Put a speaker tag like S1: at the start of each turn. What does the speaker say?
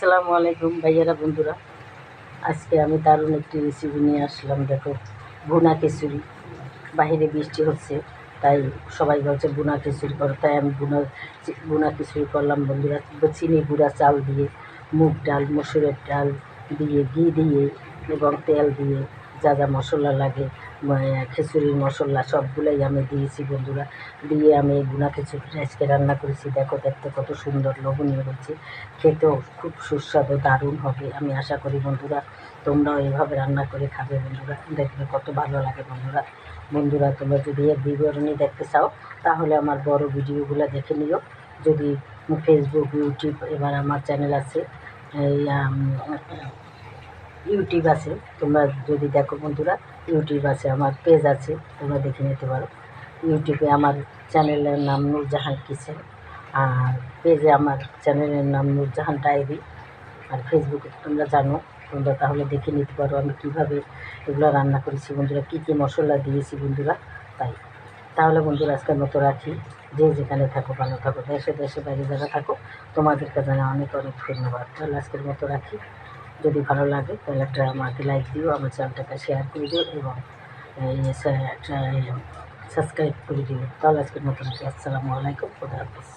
S1: আসসালামু আলাইকুম ভাইয়ারা বন্ধুরা। আজকে আমি দারুণ একটি রেসিপি নিয়ে আসলাম। দেখো, ভুনা খিচুড়ি। বাহিরে বৃষ্টি হচ্ছে, তাই সবাই বলছে ভুনা খিচুড়ি করো, তাই আমি ভুনা খিচুড়ি করলাম বন্ধুরা। চিনি গুঁড়া চাল দিয়ে, মুগ ডাল, মসুরের ডাল দিয়ে, ঘি দিয়ে এবং তেল দিয়ে যা যা মশলা লাগে, খিচুড়ির মশলা সবগুলোই আমি দিয়েছি বন্ধুরা। দিয়ে আমি এই ভুনা খিচুড়িটা আজকে রান্না করেছি। দেখো, দেখতে কত সুন্দর লোভনীয় হয়েছে, খেতেও খুব সুস্বাদু দারুণ হবে। আমি আশা করি বন্ধুরা তোমরাও এইভাবে রান্না করে খাবে বন্ধুরা, দেখবে কত ভালো লাগে বন্ধুরা। বন্ধুরা, তোমরা যদি এর বিবরণী দেখতে চাও তাহলে আমার বড় ভিডিওগুলো দেখে নিও। যদি ফেসবুক, ইউটিউব, এবার আমার চ্যানেল আছে, ইউটিউব আছে, তোমরা যদি দেখো বন্ধুরা, ইউটিউব আছে, আমার পেজ আছে, তোমরা দেখে নিতে পারো। ইউটিউবে আমার চ্যানেলের নাম নূরজাহান কিচেন, আর পেজে আমার চ্যানেলের নাম নূরজাহান ডায়েরি। আর ফেসবুকে তোমরা জানো, তোমরা তাহলে দেখে নিতে পারো আমি কীভাবে এগুলো রান্না করেছি বন্ধুরা, কী কী মশলা দিয়েছি বন্ধুরা। তাই তাহলে বন্ধুরা আজকের মতো রাখি। যে যেখানে থাকো ভালো থাকো, দেশে বাইরে যারা থাকো তোমাদেরকে জানা অনেক অনেক ধন্যবাদ। তাহলে আজকের মতো রাখি। যদি ভালো লাগে তাহলে একটা আমাকে লাইক দিও, আমার চ্যানেলটাকে শেয়ার করে দিও এবং একটা সাবস্ক্রাইব করে দিও। তাহলে আজকের মতো রাখি। আসসালামু আলাইকুম, খুদা হাফিজ।